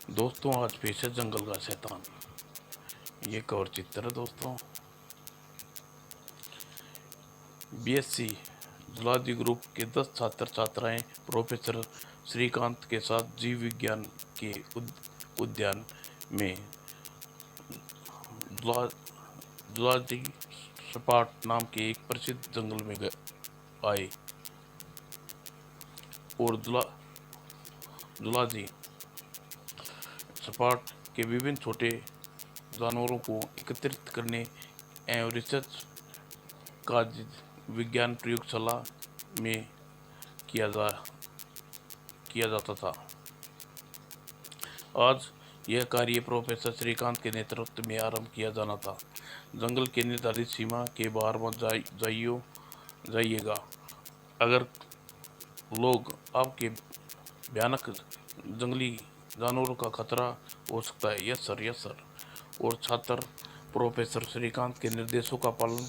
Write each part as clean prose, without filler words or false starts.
दोस्तों आज फिर से जंगल का शैतान। ये कवर चित्र है दोस्तों। बीएससी जुलॉजी ग्रुप के 10 छात्र छात्राएं प्रोफेसर श्रीकांत के साथ जीव विज्ञान के उद्यान में जुलॉजी स्पॉट नाम के एक प्रसिद्ध जंगल में आए और जुलॉजी स्पॉट के विभिन्न छोटे जानवरों को एकत्रित करने एवं रिसर्च कार्य विज्ञान प्रयोगशाला में किया जा किया जाता था। आज यह कार्य प्रोफेसर श्रीकांत के नेतृत्व में आरंभ किया जाना था। जंगल के निर्धारित सीमा के बाहर मत जाइएगा। अगर लोग आपके भयानक जंगली जानवरों का खतरा हो सकता है। Yes sir, yes sir. और छात्र प्रोफेसर श्रीकांत के निर्देशों का पालन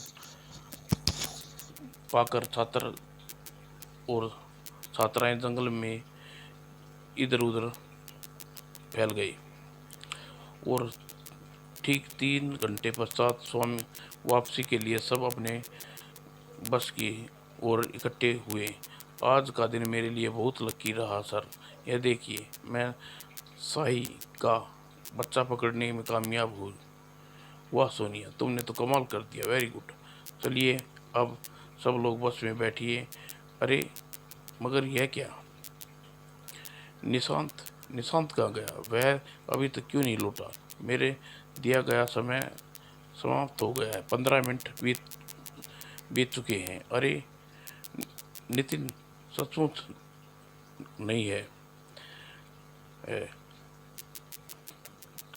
पाकर छात्र और छात्राएं जंगल में इधर उधर फैल गई और ठीक 3 घंटे पश्चात स्वामी वापसी के लिए सब अपने बस की ओर इकट्ठे हुए। आज का दिन मेरे लिए बहुत लकी रहा सर। यह देखिए, मैं शाही का बच्चा पकड़ने में कामयाब हुई। वाह सोनिया, तुमने तो कमाल कर दिया, वेरी गुड। चलिए अब सब लोग बस में बैठिए। अरे मगर यह क्या? निशांत निशांत कहाँ गया? वह अभी तक क्यों नहीं लौटा? मेरे दिया गया समय समाप्त हो गया है। 15 मिनट बीत बीत चुके हैं। अरे नितिन, सचमुच नहीं है,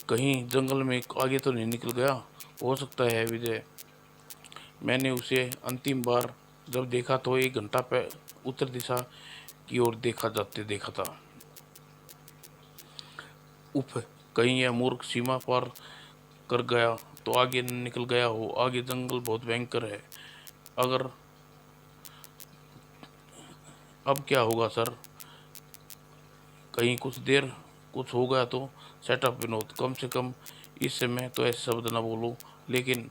कहीं जंगल में आगे तो नहीं निकल गया? हो सकता है विजय। मैंने उसे अंतिम बार जब देखा तो 1 घंटा उत्तर दिशा की ओर देखा था। उफ, कहीं यह मूर्ख सीमा पार कर गया तो आगे निकल गया हो। आगे जंगल बहुत भयंकर है। अगर अब क्या होगा सर? कहीं कुछ हो गया तो? सेटअप विनोद, कम से कम इस समय तो ऐसे शब्द न बोलो। लेकिन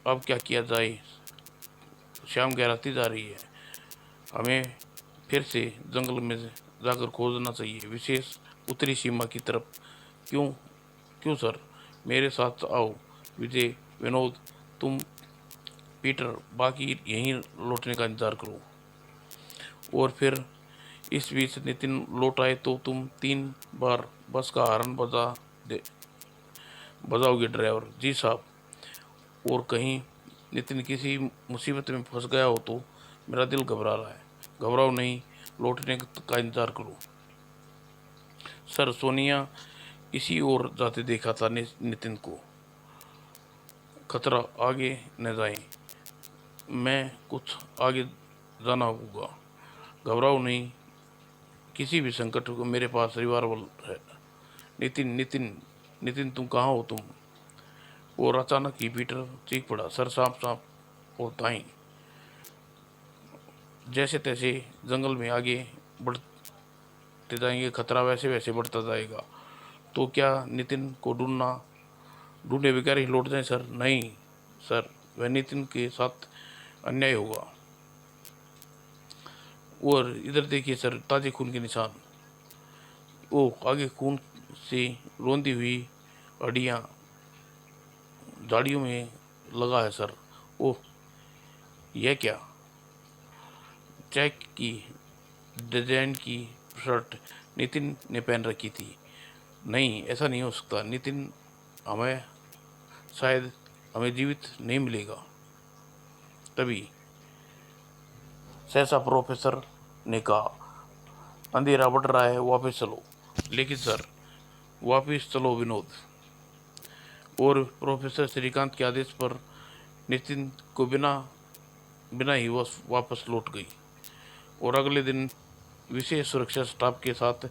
अब क्या किया जाए? शाम गहराती जा रही है। हमें फिर से जंगल में जाकर खोजना चाहिए, विशेष उत्तरी सीमा की तरफ। क्यों क्यों सर? मेरे साथ आओ। विजय, विनोद, तुम, पीटर, बाकी यहीं लौटने का इंतजार करो। और फिर इस बीच नितिन लौट आए तो तुम 3 बार बस का हॉर्न बजाओगे ड्राइवर जी साहब। और कहीं नितिन किसी मुसीबत में फंस गया हो तो? मेरा दिल घबरा रहा है। घबराओ नहीं, लौटने का इंतजार करो। सर, सोनिया इसी ओर जाते देखा था नितिन को। खतरा, आगे न जाए। मैं कुछ आगे जाना होगा। घबराओ नहीं, किसी भी संकट को मेरे पास रिवाल्वर है। नितिन नितिन नितिन, तुम कहाँ हो तुम? और अचानक ही पीटर चीख पड़ा, सर सांप सांप। और दाई जैसे तैसे जंगल में आगे बढ़ते जाएंगे, खतरा वैसे वैसे बढ़ता जाएगा। तो क्या नितिन को ढूंढे बगैर ही लौट जाए सर? नहीं सर, वह नितिन के साथ अन्याय होगा। और इधर देखिए सर, ताजे खून के निशान। ओह, आगे खून से रौंदी हुई हड्डियां झाड़ियों में लगा है सर। ओह, यह क्या? चेक की डिजाइन की शर्ट नितिन ने पहन रखी थी। नहीं, ऐसा नहीं हो सकता नितिन। हमें शायद हमें जीवित नहीं मिलेगा। तभी सहसा प्रोफेसर ने कहा, अंधेरा बढ़ रहा है, वापस चलो। लेकिन सर, वापस चलो विनोद। और प्रोफेसर श्रीकांत के आदेश पर नितिन को बिना बिना ही वापस लौट गई। और अगले दिन विशेष सुरक्षा स्टाफ के साथ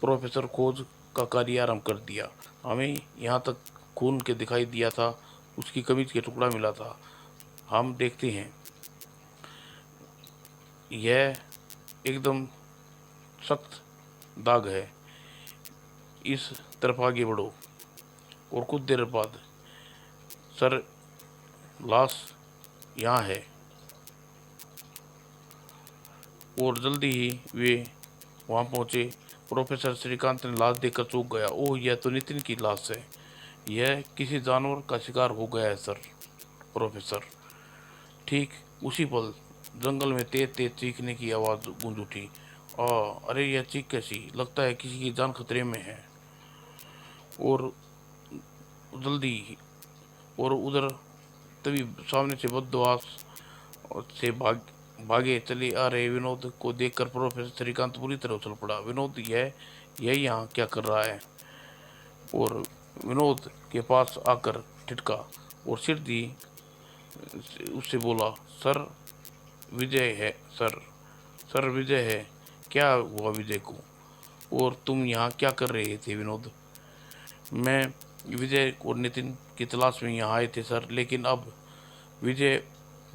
प्रोफेसर खोज का कार्य आरंभ कर दिया। हमें यहाँ तक खून के दिखाई दिया था, उसकी कमीज के टुकड़ा मिला था। हम देखते हैं, यह एकदम सख्त दाग है। इस तरफ आगे बढ़ो। और कुछ देर बाद सर लाश यहाँ है। और जल्दी ही वे वहाँ पहुँचे। प्रोफेसर श्रीकांत ने लाश देखकर चौंक गया। ओह, यह तो नितिन की लाश है। यह किसी जानवर का शिकार हो गया है सर। प्रोफेसर। ठीक उसी पल जंगल में तेज तेज चीखने की आवाज़ गूंज उठी। अरे यह चीख कैसी? लगता है किसी की जान खतरे में है। और जल्दी और उधर तभी सामने से बदमाश से भागे चले आ रहे विनोद को देखकर प्रोफेसर श्रीकांत पूरी तरह उछल पड़ा। विनोद, यह यहाँ क्या कर रहा है? और विनोद के पास आकर ठिठका और सिर दी उससे बोला, सर विजय है सर। सर विजय है। क्या हुआ विजय को? और तुम यहाँ क्या कर रहे थे विनोद? मैं विजय और नितिन की तलाश में यहाँ आए थे सर, लेकिन अब विजय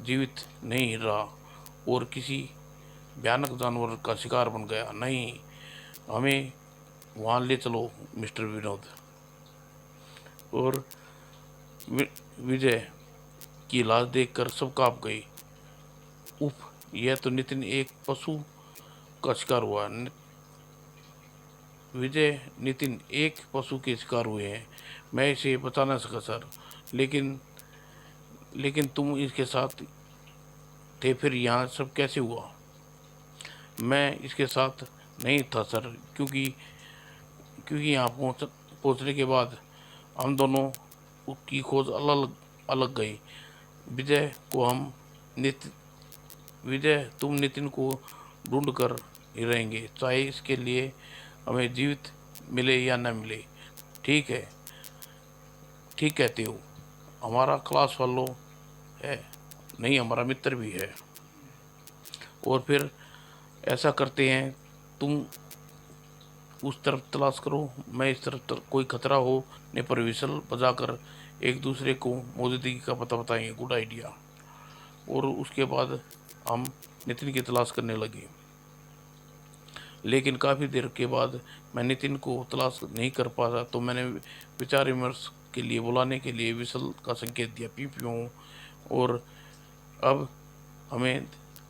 जीवित नहीं रहा और किसी भयानक जानवर का शिकार बन गया। नहीं, हमें वहाँ ले चलो मिस्टर विनोद। और विजय की लाश देखकर सब कांप गए। उफ, यह तो नितिन एक पशु का शिकार हुआ। विजय नितिन एक पशु के शिकार हुए हैं। मैं इसे बचा ना सका सर। लेकिन लेकिन तुम इसके साथ थे, फिर यहाँ सब कैसे हुआ? मैं इसके साथ नहीं था सर, क्योंकि क्योंकि यहाँ पहुँचने के बाद हम दोनों की खोज अलग अलग गई। विजय को हम नित विजय तुम नितिन को ढूंढ कर ही रहेंगे, चाहे इसके लिए हमें जीवित मिले या न मिले। ठीक है, ठीक कहते हो। हमारा क्लास फॉलो है, नहीं हमारा मित्र भी है। और फिर ऐसा करते हैं, तुम उस तरफ तलाश करो, मैं इस तरफ कोई खतरा हो ने पर विसल बजाकर एक दूसरे को मौजूदगी का पता बताएंगे। Good idea. और उसके बाद हम नितिन की तलाश करने लगे। लेकिन काफ़ी देर के बाद मैं नितिन को तलाश नहीं कर पाया, तो मैंने विचार विमर्श के लिए बुलाने के लिए विसल का संकेत दिया। P P. और अब हमें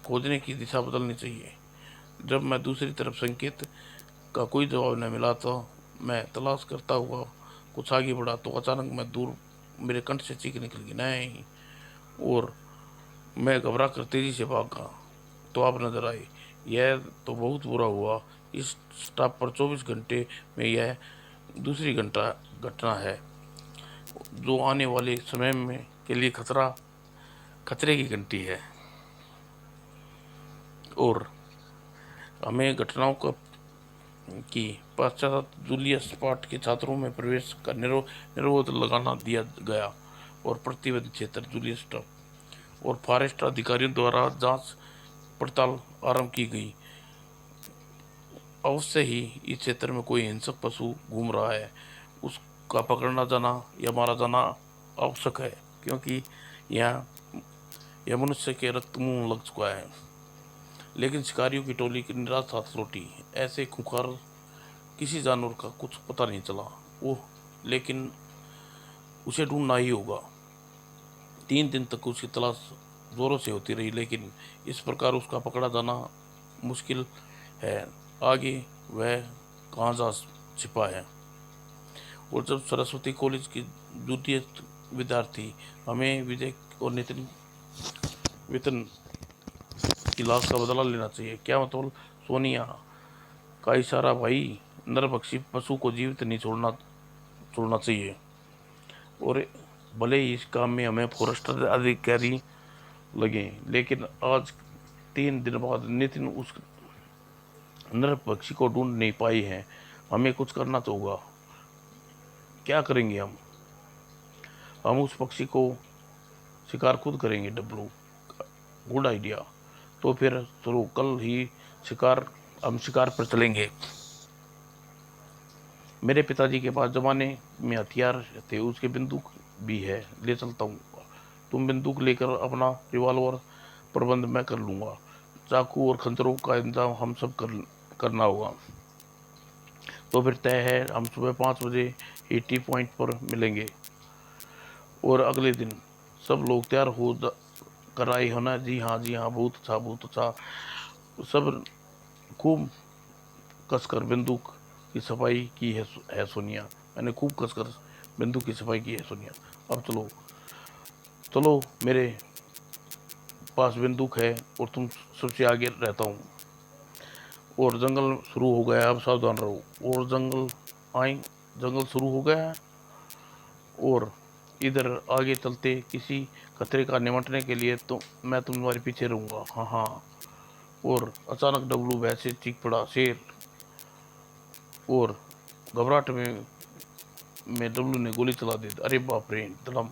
खोजने की दिशा बदलनी चाहिए। जब मैं दूसरी तरफ संकेत का कोई जवाब न मिला तो मैं तलाश करता हुआ कुछ आगे बढ़ा, तो अचानक मैं दूर मेरे कंठ से चीख निकल गई, नहीं। और मैं घबरा कर तेजी से भागा तो आप नजर आए। यह तो बहुत बुरा हुआ। इस स्टॉप पर 24 घंटे में यह दूसरी घटना है जो आने वाले समय में के लिए खतरे की घंटी है। और हमें घटनाओं की पश्चात जूलियस पार्ट के छात्रों में प्रवेश का निरोध लगाना दिया गया और प्रतिबंधित क्षेत्र जूलियस स्टॉप और फॉरेस्ट अधिकारियों द्वारा जांच पड़ताल आरंभ की गई। अवश्य ही इस क्षेत्र में कोई हिंसक पशु घूम रहा है, उसका पकड़ना जाना या मारा जाना आवश्यक है, क्योंकि यह मनुष्य के रक्त मुंह लग चुका है। लेकिन शिकारियों की टोली की निराश हाथ लौटी। ऐसे खूंखार किसी जानवर का कुछ पता नहीं चला। ओह, लेकिन उसे ढूंढना ही होगा। 3 दिन तक उसकी तलाश जोरों से होती रही, लेकिन इस प्रकार उसका पकड़ा जाना मुश्किल है। आगे वह कहाँ जा छिपा है? और जब सरस्वती कॉलेज की द्वितीय विद्यार्थी हमें विजय और नितिन वेतन की लाश का बदला लेना चाहिए। क्या मतलब? सोनिया का इशारा, भाई। नरभक्षी पशु को जीवित नहीं छोड़ना चाहिए। और भले ही इस काम में हमें फॉरेस्टर अधिकारी लगे, लेकिन आज 3 दिन बाद नितिन उस नरभक्षी को ढूंढ नहीं पाई है। हमें कुछ करना तो होगा। क्या करेंगे हम उस पक्षी को शिकार खुद करेंगे। W, good idea. तो फिर चलो कल ही हम शिकार पर चलेंगे। मेरे पिताजी के पास जमाने में हथियार थे, उसके बंदूक भी है, ले चलता हूँ। तुम बंदूक लेकर अपना रिवॉल्वर प्रबंध मैं कर लूँगा। चाकू और खंजरों का इंतजाम हम सब करना होगा। तो फिर तय है हम सुबह 5 बजे ही टी पॉइंट पर मिलेंगे। और अगले दिन सब लोग तैयार हो कर आए हो ना? जी हाँ जी हाँ, बहुत अच्छा बहुत अच्छा। सब खूब कसकर बंदूक की सफाई की है सोनिया। मैंने खूब कसकर बंदूक की सफाई की है सोनिया। अब चलो चलो, मेरे पास बंदूक है और तुम सबसे आगे रहता हूँ। और जंगल शुरू हो गया है, अब सावधान रहो। और जंगल शुरू हो गया है। और इधर आगे चलते किसी खतरे का निपटने के लिए तो मैं तुम्हारे पीछे रहूंगा। हाँ हाँ। और अचानक डब्लू वैसे चीख पड़ा, शेर। और घबराहट में डब्लू ने गोली चला दी। अरे बाप रे, धड़म।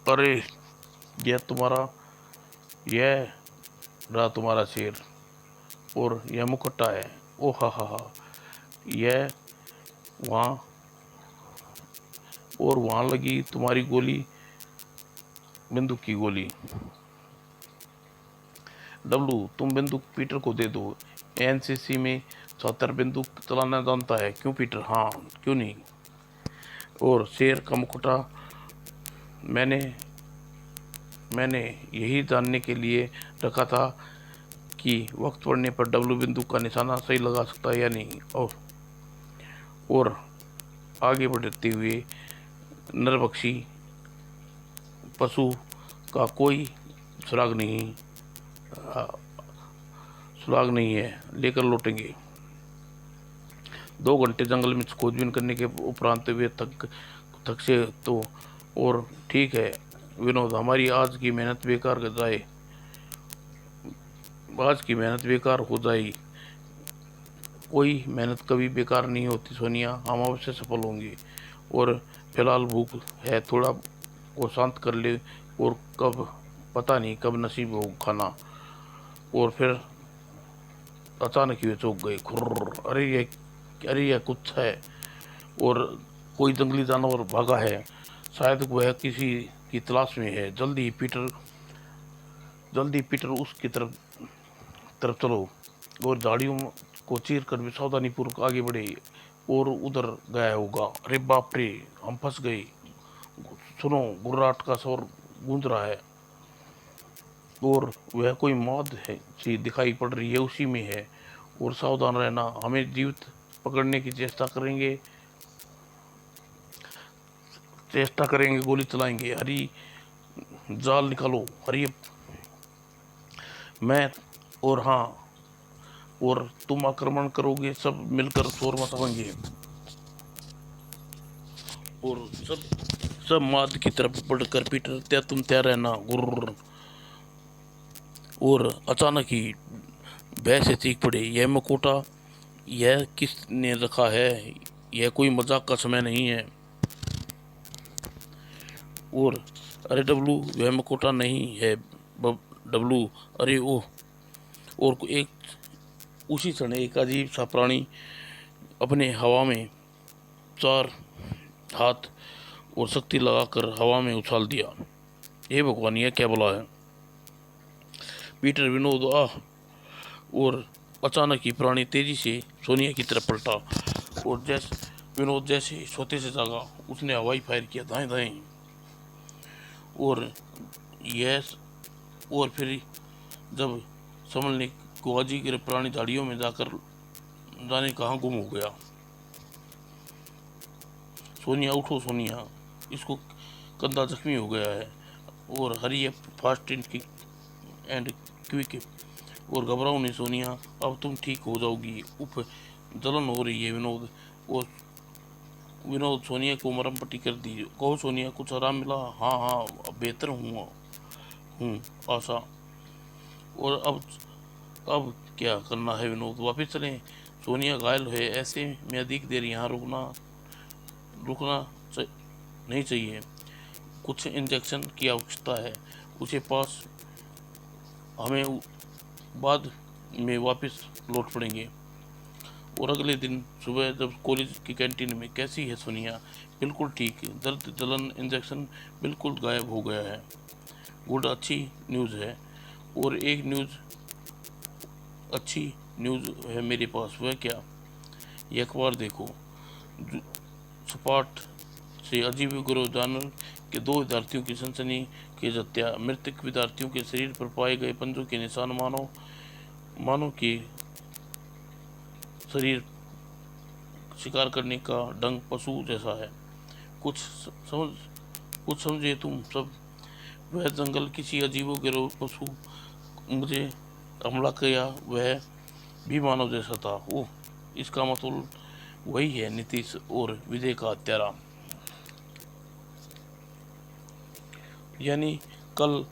अरे, यह तुम्हारा यह रहा तुम्हारा शेर। और यह मुखट्टा है। ओ हा, यह वहां। और वहां लगी तुम्हारी गोली, बंदूक की गोली। डब्लू, तुम बंदूक पीटर को दे दो। एनसीसी में छात्र बंदूक चलाना जानता है, क्यों पीटर? हाँ, क्यों नहीं। और शेर का मुखौटा मैंने मैंने यही जानने के लिए रखा था कि वक्त पड़ने पर डब्लू बंदूक का निशाना सही लगा सकता है या नहीं। और आगे बढ़ते हुए नरभक्षी पशु का कोई सुराग नहीं सुराग नहीं है, लेकर लौटेंगे। 2 घंटे जंगल में खोजबीन करने के उपरांत वे थक से तो। और ठीक है विनोद, हमारी आज की मेहनत बेकार हो जाए। कोई मेहनत कभी बेकार नहीं होती सोनिया, हम अवश्य सफल होंगे। और फिलहाल भूख है, थोड़ा को शांत कर ले। और कब पता नहीं कब नसीब हो खाना। और फिर अचानक ही वे चौंक गए। खुर्र, अरे यह कुछ है। और कोई जंगली जानवर भागा है, शायद वह किसी की तलाश में है। जल्दी पीटर उसकी तरफ चलो। और झाड़ियों को चीर कर भी सावधानी पूर्वक आगे बढ़े। और उधर गया होगा। अरे बाप रे, हम फंस गए। सुनो, गुर्राट का शोर गूंज रहा है। और वह कोई मौत है सी दिखाई पड़ रही है, उसी में है। और सावधान रहना, हमें जीवित पकड़ने की चेष्टा करेंगे, गोली चलाएंगे। हरी, जाल निकालो हरी। मैं और हाँ, और तुम आक्रमण करोगे, सब मिलकर शोर मचाएंगे। और सब माद की तरफ बढ़कर पीटर, त्या तुम तैयार रहना। गुर्र। और अचानक ही भय से चीख पड़े, यह मकोटा यह किसने रखा है? यह कोई मजाक का समय नहीं है। और अरे डब्लू, वह मकोटा नहीं है। डब्लू, अरे ओह। और उसी क्षण एक अजीब सा प्राणी अपने हवा में 4 हाथ और शक्ति लगाकर हवा में उछाल दिया। हे भगवान, यह क्या बोला है? पीटर, विनोद, आह। और अचानक ही प्राणी तेजी से सोनिया की तरफ पलटा। और विनोद जैसे सोते से जागा, उसने हवाई फायर किया, दाएं दाएं। और यह और फिर जब संभलने को अजीगर प्राणी झाड़ियों में जाकर जाने कहाँ गुम हो गया। सोनिया, उठो सोनिया, इसको कंधा जख्मी हो गया है। और हरी फास्ट एंड क्विक। और घबराओ नहीं सोनिया, अब तुम ठीक हो जाओगी। उफ, जलन हो रही है विनोद। और विनोद, सोनिया को मरहम पट्टी कर दी। कहो सोनिया, कुछ आराम मिला? हाँ हाँ, बेहतर हूँ आशा। और अब क्या करना है विनोद, वापस चलें? सोनिया घायल है, ऐसे में अधिक देर यहाँ रुकना नहीं चाहिए। कुछ इंजेक्शन की आवश्यकता है उसे पास। हमें बाद में वापस लौट पड़ेंगे। और अगले दिन सुबह जब कॉलेज की कैंटीन में, कैसी है सोनिया? बिल्कुल ठीक, दर्द जलन इंजेक्शन बिल्कुल गायब हो गया है। गुड, अच्छी न्यूज़ है। और एक अच्छी न्यूज़ है मेरे पास। वह क्या? ये अखबार देखो। सपाट से अजीब गुरु जानवर के 2 विद्यार्थियों की सनसनी की हत्या। मृतक विद्यार्थियों के शरीर पर पाए गए पंजों के निशान मानव के शरीर शिकार करने का ढंग पशु जैसा है। कुछ समझ कुछ समझे तुम सब? वह जंगल किसी अजीबोगरीब पशु मुझे हमला किया, वह भी मानव जैसा था। ओह, इसका मतलब वही है नीतीश और विजय का हत्यारा। यानी कल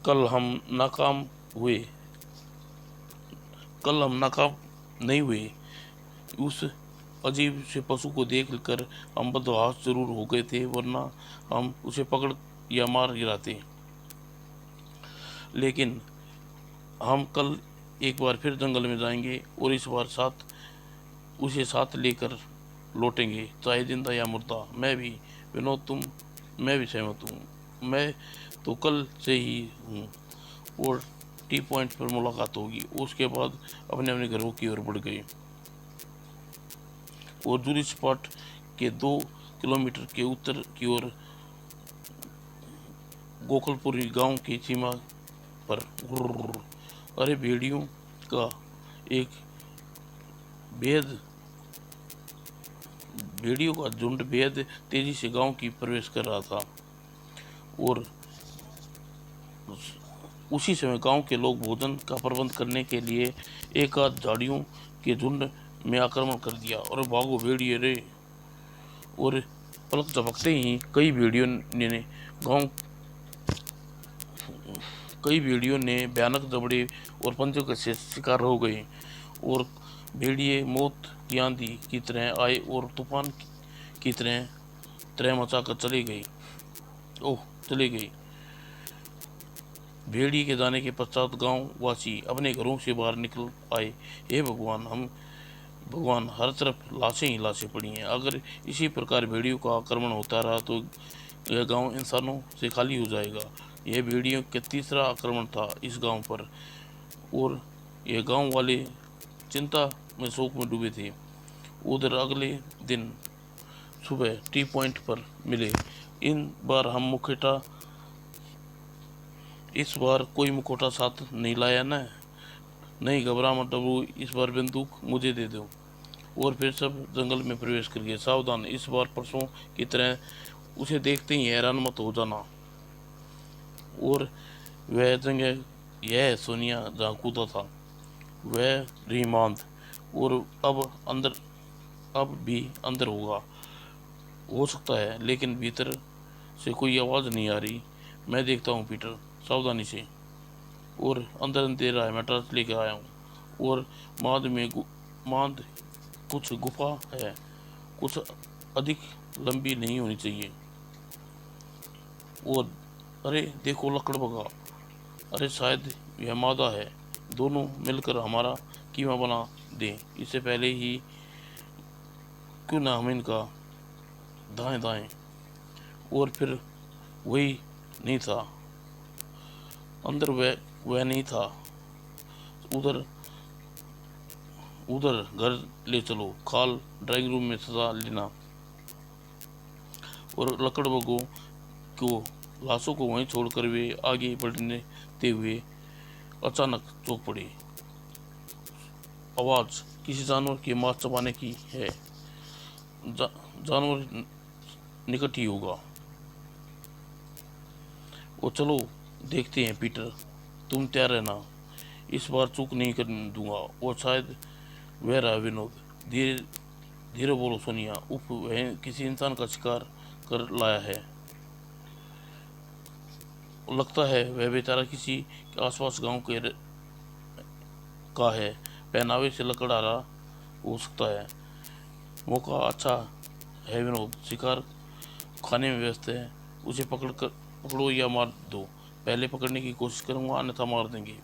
कल हम नाकाम हुए कल हम नाकाम नहीं हुए। उस अजीब से पशु को देख कर हम बदहवास जरूर हो गए थे, वरना हम उसे पकड़ या मार गिराते। लेकिन हम कल एक बार फिर जंगल में जाएंगे और इस बार उसे साथ लेकर लौटेंगे, चाहे जिंदा या मुर्दा। मैं भी विनोद, मैं भी सहमत हूँ। मैं तो कल से ही हूँ। और टी पॉइंट पर मुलाकात होगी। उसके बाद अपने अपने घरों की ओर बढ़ गए और जूरी स्पॉट के 2 किलोमीटर के उत्तर की ओर गोकुलपुरी गांव की सीमा पर। अरे, भेड़ियों का एक बेहद भेड़ियों का झुंड बेहद तेजी से गांव की प्रवेश कर रहा था और उसी समय गांव के लोग भोजन का प्रबंध करने के लिए एक आध झाड़ियों के झुंड में आक्रमण कर दिया। और भागो भेड़िए रे! और पलक झपकते ही गांव कई भेड़ियों ने भयानक जबड़े और पंजों के शिकार हो गए। और भेड़िए मौत की आंधी की तरह आए और तूफान की तरह तरह मचाकर चले गई। भेड़िए के जाने के पश्चात गांव वासी अपने घरों से बाहर निकल आए। हे भगवान, हर तरफ लाशें ही लाशें पड़ी हैं। अगर इसी प्रकार भेड़ियों का आक्रमण होता रहा तो यह गांव इंसानों से खाली हो जाएगा। यह भेड़ियों का तीसरा आक्रमण था इस गांव पर और यह गांव वाले चिंता में शोक में डूबे थे। उधर अगले दिन सुबह टी पॉइंट पर मिले। इस बार कोई मुखौटा साथ नहीं लाया ना? नहीं, घबरा मत डब्लू, इस बार बंदूक मुझे दे दो। और फिर सब जंगल में प्रवेश कर गए। सावधान, इस बार परसों की तरह उसे देखते ही हैरान मत हो जाना। और वह जगह यह सोनिया जहाँ कूदा था वह रीमांद और अब भी अंदर होगा, हो सकता है, लेकिन भीतर से कोई आवाज़ नहीं आ रही। मैं देखता हूँ पीटर, सावधानी से। और अंदर अंधेरा है, मैं टॉर्च लेकर आया हूँ। और माद कुछ गुफा है, कुछ अधिक लंबी नहीं होनी चाहिए। और अरे देखो, लकड़ बगा। अरे शायद यह मादा है। दोनों मिलकर हमारा कीमा बना दें। इससे पहले ही क्यों ना हम इनका दाएं दाएं। और फिर वही नहीं था अंदर, वह नहीं था। उधर उधर घर ले चलो, खाल ड्राइंग रूम में सजा लेना। और लकड़बगों को लाशों को वहीं छोड़कर वे आगे बढ़ते हुए अचानक चौंक पड़े। आवाज किसी जानवर के मांस चबाने की है। जानवर निकट ही होगा। वो चलो देखते हैं पीटर, तुम तैयार रहना, इस बार चूक नहीं करने दूंगा। और शायद वह रहा विनोद। धीरे धीरे बोलो सोनिया। उफ, वह किसी इंसान का शिकार कर लाया है। लगता है वह बेचारा किसी के आसपास गांव का है। पहनावे से लकड़हारा हो सकता है। मौका अच्छा है विनोद, शिकार खाने में व्यस्त है। उसे पकड़ो या मार दो। पहले पकड़ने की कोशिश करूंगा, अन्यथा मार देंगे।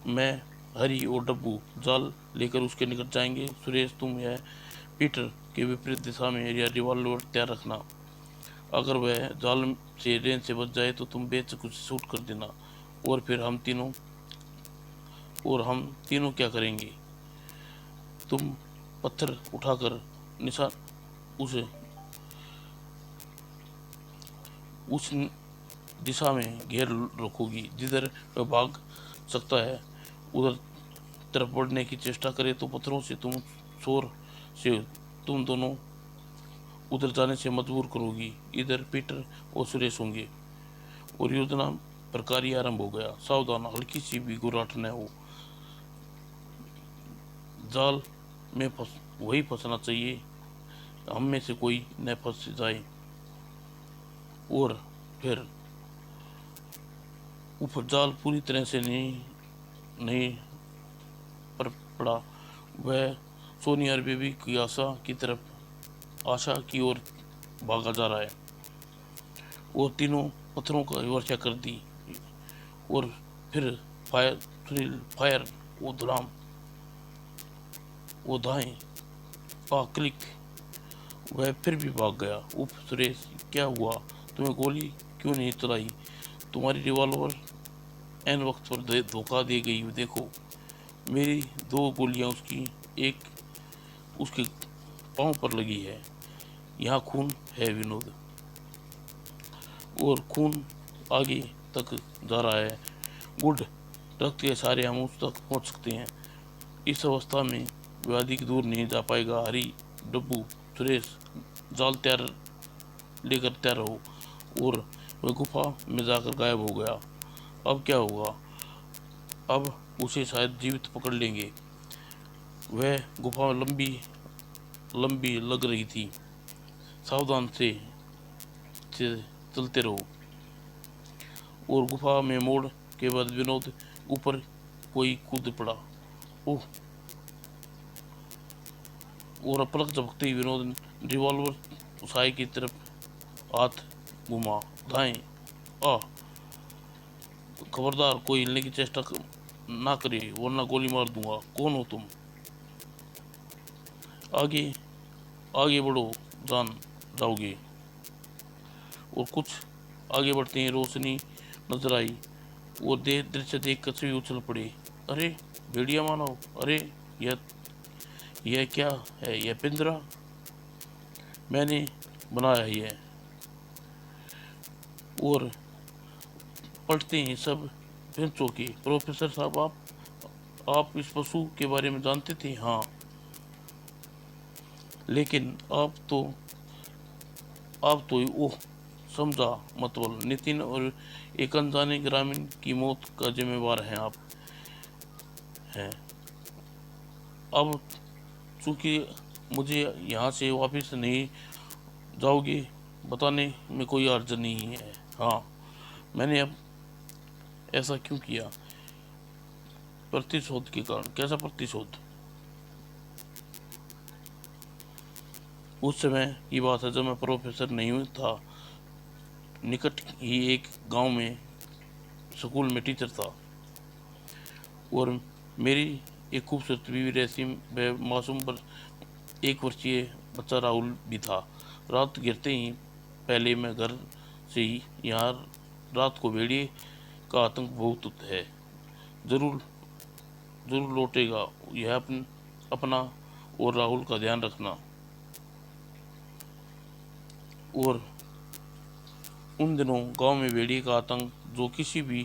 मैं हरी और डब्बू जाल लेकर उसके निकट जाएंगे। सुरेश, तुम यह पीटर के विपरीत दिशा में या रिवॉल्वर तैयार रखना। अगर वह जाल से रेंज से बच जाए तो तुम बेच कुछ शूट कर देना। और फिर हम तीनों और हम तीनों क्या करेंगे? तुम पत्थर उठाकर निशान उसे उस दिशा में घेर रखोगी जिधर वह भाग सकता है। उधर तरफ बढ़ने की चेष्टा करे तो पत्थरों से तुम शोर से तुम दोनों उधर जाने से मजबूर करोगी। इधर पीटर और सुरेश होंगे और योजना प्रकार आरंभ हो गया। सावधान, हल्की सी भी गुर्राहट न हो। जाल में वही फंसना चाहिए, हम में से कोई न फंस जाए। और फिर ऊपर जाल पूरी तरह से नहीं पर पड़ा। वह सोनी और बेबी की आशा की ओर भागा जा रहा है। और तीनों पत्थरों का वर्षा कर दी और फिर फायर थ्रिल फायर वो धड़ाम वो दाएं क्लिक। वह फिर भी भाग गया। उफ सुरेश, क्या हुआ? तुम्हें गोली क्यों नहीं चलाई? तुम्हारी रिवॉल्वर एन वक्त पर धोखा दे गई। देखो, मेरी 2 गोलियां एक उसके पांव पर लगी है। यहाँ खून है विनोद, और खून आगे तक जा रहा है। गुड, रक्त के सारे हम उस तक पहुंच सकते हैं। इस अवस्था में वह अधिक दूर नहीं जा पाएगा। हरी, डब्बू, सुरेश, जाल लेकर तैयार रहो। और वह गुफा में जाकर गायब हो गया। अब क्या होगा? अब उसे शायद जीवित पकड़ लेंगे। वह गुफा लंबी लंबी लग रही थी। सावधान से चलते रहो। और गुफा में मोड़ के बाद विनोद ऊपर कोई कूद पड़ा। ओह! और पलक झपकते ही विनोद ने रिवॉल्वर साई की तरफ हाथ घुमा। दाएं। आ, खबरदार कोई हिलने की चेष्टा ना करे वरना गोली मार दूंगा। कौन हो तुम? आगे आगे बढ़ो, जान जाओगे। और कुछ आगे बढ़ते ही रोशनी नजर आई और दृश्य देख कर सभी उछल पड़े। अरे भेड़िया मानव! अरे यह क्या है? यह पिंजरा मैंने बनाया ही है। और पढ़ते ही सब फिर चौंके। प्रोफेसर साहब, आप इस पशु के बारे में जानते थे? हाँ, लेकिन आप तो ओह समझा मतलब नितिन और एक अनजाने ग्रामीण की मौत का जिम्मेवार हैं आप हैं। अब चूंकि मुझे यहाँ से वापस नहीं जाओगे बताने में कोई अर्ज नहीं है। हाँ, मैंने अब ऐसा क्यों किया? प्रतिशोध के कारण। कैसा प्रतिशोध? उस समय की बात है जब मैं प्रोफेसर नहीं था। निकट ही एक गांव में स्कूल में टीचर था और मेरी एक खूबसूरत बीवी रेसिम व मासूम पर 1 वर्षीय बच्चा राहुल भी था। रात गिरते ही पहले मैं घर से ही यहाँ रात को भेड़िए का आतंक बहुत है। जरूर जरूर लौटेगा। यह अपना और राहुल का ध्यान रखना। और उन दिनों गांव में भेड़िए का आतंक जो किसी भी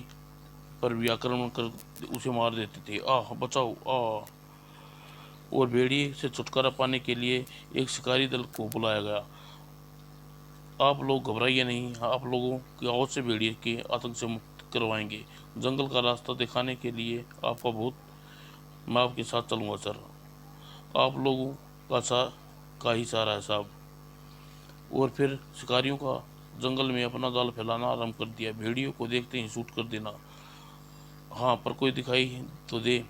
पर भी आक्रमण कर उसे मार देते थे। आह बचाओ! आह! और भेड़िए से छुटकारा पाने के लिए एक शिकारी दल को बुलाया गया। आप लोग घबराइए नहीं, आप लोगों की आवाज से भेड़िए के आतंक से मुक्त करवाएंगे। जंगल का रास्ता दिखाने के लिए मैं आपके साथ चलूंगा सर। आप लोगों का ही सहारा है साहब। और फिर शिकारियों का जंगल में अपना जाल फैलाना आरंभ कर दिया। भेड़ियों को देखते ही शूट कर देना। हाँ, पर कोई दिखाई तो दे।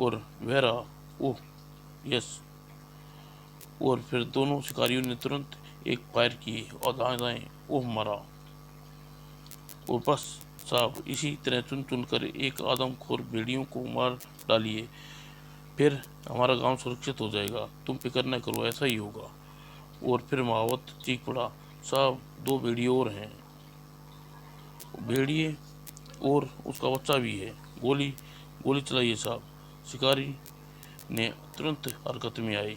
और वह रहा। Oh yes! और फिर दोनों शिकारियों ने तुरंत एक फायर किए और दाएं ओह मारा। और बस साहब, इसी तरह चुन चुन कर एक आदमखोर भेड़ियों को मार डालिए, फिर हमारा गांव सुरक्षित हो जाएगा। तुम फिक्र न करो, ऐसा ही होगा। और फिर महावत चीख पड़ा, साहब 2 भेड़िए और हैं। भेड़िए और उसका बच्चा भी है। गोली गोली चलाइए साहब। शिकारी ने तुरंत हरकत में आई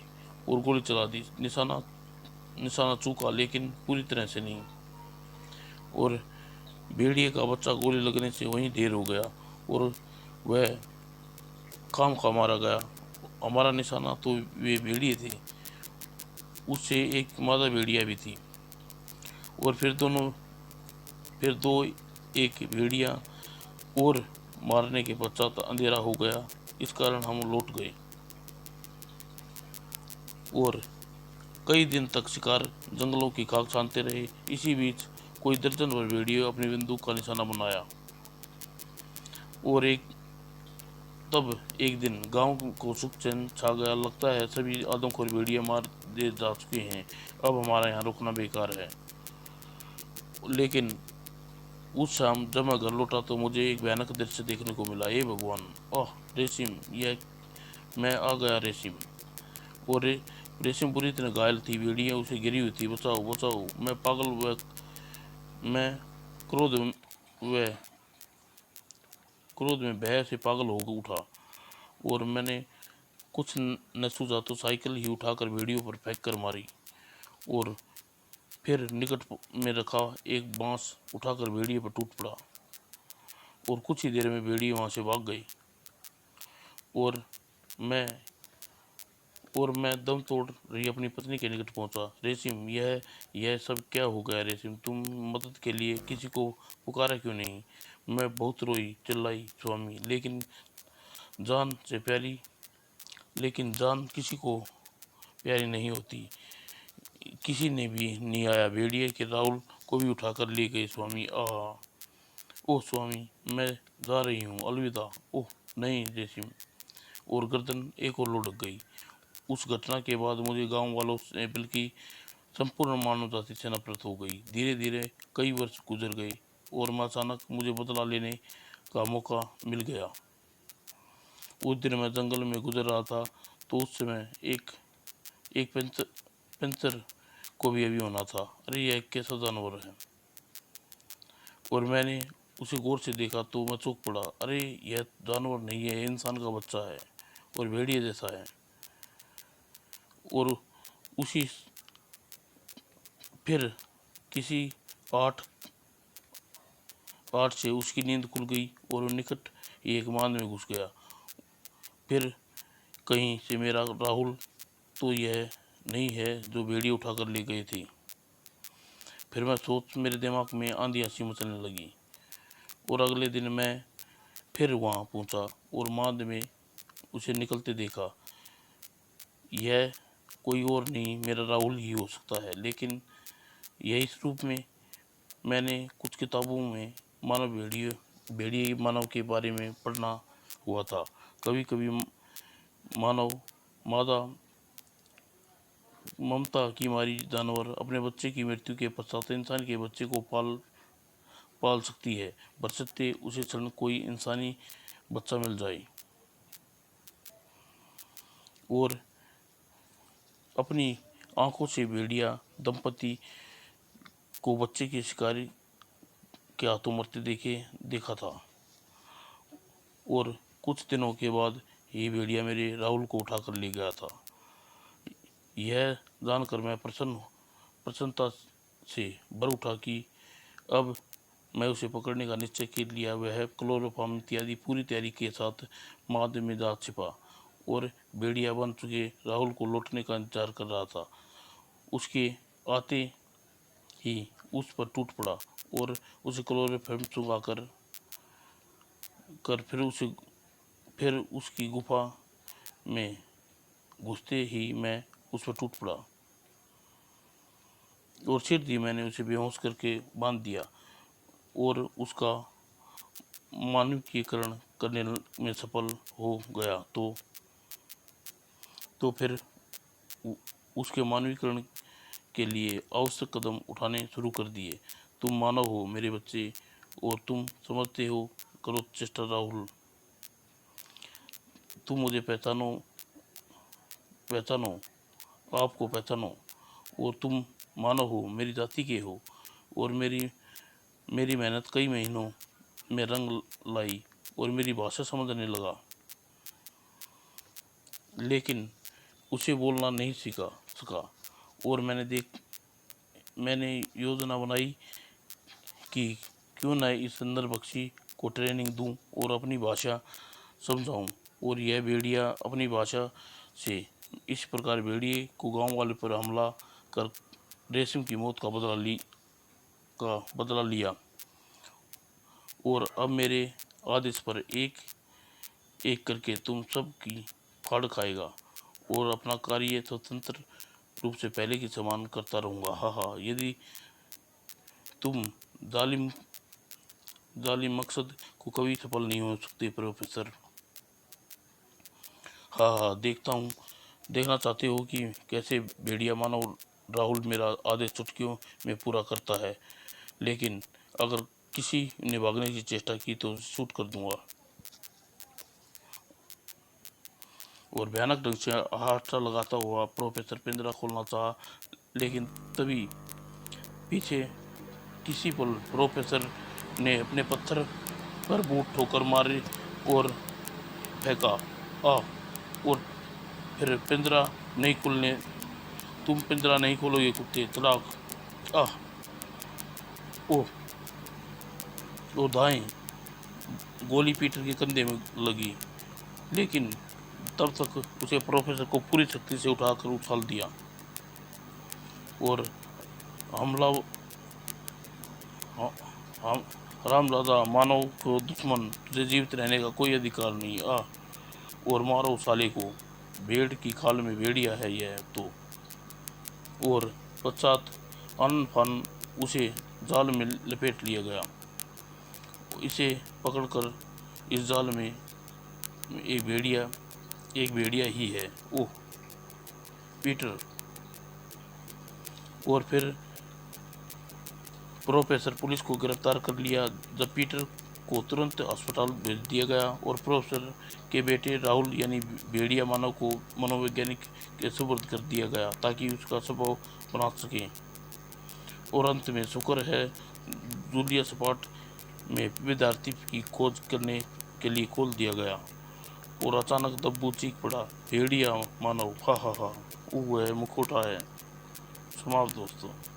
और गोली चला दी। निशाना निशाना चूका, लेकिन पूरी तरह से नहीं। और भेड़िए का बच्चा गोली लगने से वहीं ढेर हो गया और वह खाम खा मारा गया। हमारा निशाना तो वे भेड़िए थे, उससे एक मादा भेड़िया भी थी। और फिर दो एक भेड़िया और मारने के पश्चात अंधेरा हो गया। इस कारण हम लौट गए और कई दिन तक शिकार जंगलों की खाक छानते रहे। इसी बीच कोई दर्जन भर भेड़ियों अपनी बंदूक का निशाना बनाया। और तब एक दिन गांव को सुख चैन छा गया। लगता है सभी आदमखोर भेड़िए मार दे जा चुके हैं, अब हमारा यहाँ रुकना बेकार है। लेकिन उस शाम जब मैं घर लौटा तो मुझे एक भयानक दृश्य देखने को मिला। हे भगवान! ओह रेसिम, यह मैं आ गया रेसिम। और रेसिम बुरी तरह घायल थी। भेड़िया उसे गिरी हुई थी। बचाओ बचाओ! मैं क्रोध व क्रोध में भय से पागल हो उठा और मैंने कुछ न सूझा तो साइकिल ही उठाकर भेड़ियों पर फेंक कर मारी। और फिर निकट में रखा एक बांस उठाकर भेड़िए पर टूट पड़ा और कुछ ही देर में भेड़िए वहां से भाग गई। और मैं मैं दम तोड़ रही अपनी पत्नी के निकट पहुंचा। रेसिम, यह सब क्या हो गया रेसिम? तुम मदद के लिए किसी को पुकारा क्यों नहीं? मैं बहुत रोई चिल्लाई स्वामी, जान से प्यारी लेकिन जान किसी को प्यारी नहीं होती। किसी ने भी नहीं आया। भेड़िए के राहुल को भी उठाकर ले गए स्वामी। ओह स्वामी, मैं जा रही हूँ, अलविदा। ओह नहीं रेसिम। और गर्दन एक और लुढ़क गई। उस घटना के बाद मुझे गांव वालों से बल्कि संपूर्ण मानव जाति से नफरत हो गई। धीरे धीरे कई वर्ष गुजर गए और मैं अचानक मुझे बदला लेने का मौका मिल गया। उस दिन मैं जंगल में गुजर रहा था तो उस समय एक एक पेंसर को भी अभी होना था। अरे यह कैसा जानवर है! और मैंने उसे गौर से देखा तो मैं चौंक पड़ा। अरे यह जानवर नहीं है, इंसान का बच्चा है और भेड़िए जैसा है। और उसी फिर किसी आठ आठ से उसकी नींद खुल गई और वो निकट ही एक मांद में घुस गया। फिर कहीं से मेरा राहुल तो यह नहीं है जो भेड़िए उठाकर ले गए थे। फिर मैं सोच मेरे दिमाग में आंधी हंसी मचलने लगी। और अगले दिन मैं फिर वहाँ पहुँचा और मांद में उसे निकलते देखा। यह कोई और नहीं मेरा राहुल ही हो सकता है, लेकिन यह इस रूप में मैंने कुछ किताबों में मानव भेड़िए मानव के बारे में पढ़ना हुआ था। कभी कभी मानव मादा ममता की मारी जानवर अपने बच्चे की मृत्यु के पश्चात इंसान के बच्चे को पाल सकती है, बशर्ते उसे क्षण कोई इंसानी बच्चा मिल जाए। और अपनी आंखों से भेड़िया दंपति को बच्चे के शिकारी के हाथों मरते देखा था। और कुछ दिनों के बाद ये भेड़िया मेरे राहुल को उठाकर ले गया था। यह जानकर मैं प्रसन्नता से भर उठा कि अब मैं उसे पकड़ने का निश्चय कर लिया। वह क्लोरोफॉर्म इत्यादि पूरी तैयारी के साथ माद में जा छिपा और भेड़िया बन चुके राहुल को लौटने का इंतजार कर रहा था। उसके आते ही उस पर टूट पड़ा और उसे क्लोरोफॉर्म चुंगा कर फिर उसकी गुफा में घुसते ही मैं उस पर टूट पड़ा और सिर दी मैंने उसे बेहोश करके बांध दिया और उसका मानवीकरण करने में सफल हो गया। तो फिर उसके मानवीकरण के लिए आवश्यक कदम उठाने शुरू कर दिए। तुम मानव हो मेरे बच्चे और तुम समझते हो, करो चेष्टा राहुल। तुम मुझे पहचानो, आपको पहचानो। और तुम मानव हो, मेरी जाति के हो और मेरी मेहनत कई महीनों में रंग लाई। और मेरी भाषा समझने लगा, लेकिन उसे बोलना नहीं सका। और मैंने योजना बनाई कि क्यों न इस सुंदर पक्षी को ट्रेनिंग दूं और अपनी भाषा समझाऊं। और यह भेड़िया अपनी भाषा से इस प्रकार भेड़िए को गांव वाले पर हमला कर रेशम की मौत का बदला लिया। और अब मेरे आदेश पर एक एक करके तुम सब की फाड़ खाएगा और अपना कार्य स्वतंत्र रूप से पहले की समान करता रहूंगा। हा हा, यदि तुम जालिम जालिम मकसद को कभी सफल नहीं हो सकते प्रोफेसर। हाँ हाँ, देखना चाहते हो कि कैसे भेड़िया मानव राहुल मेरा आदेश चुटकियों में पूरा करता है, लेकिन अगर किसी ने भागने की चेष्टा की तो शूट कर दूंगा। और भयानक ढंग से हाथ लगाता हुआ प्रोफेसर पिंजरा खोलना चाहा, लेकिन तभी पीछे किसी पल प्रोफेसर ने अपने पत्थर पर बूट ठोकर मारे और फेंका। आ और फिर पिंजरा नहीं खुलने तुम पिंजरा नहीं खोलोगे कुत्ते, तलाक। आह ओह वो दाएं गोली पीटर के कंधे में लगी, लेकिन तब तक उसे प्रोफेसर को पूरी शक्ति से उठाकर उछाल दिया। और हमला हम हम हरामजादा मानव को दुश्मन, तुझे जीवित रहने का कोई अधिकार नहीं। आ और मारो साले को, भेड़ की खाल में भेड़िया है यह तो। और पश्चात अन फन उसे जाल में लपेट लिया गया। इसे पकड़कर इस जाल में एक भेड़िया ही है। ओह पीटर। और फिर प्रोफेसर पुलिस को गिरफ्तार कर लिया, जब पीटर को तुरंत अस्पताल भेज दिया गया और प्रोफेसर के बेटे राहुल यानी भेड़िया मानव को मनोवैज्ञानिक के सुपुर्द कर दिया गया ताकि उसका स्वभाव बना सके। और अंत में शुक्र है जूलिया स्पॉट में विद्यार्थी की खोज करने के लिए खोल दिया गया। और अचानक दब्बू चीख पड़ा, भेड़िया मानव, हा हा हा, वो है मुखौटा है। समाप्त दोस्तों।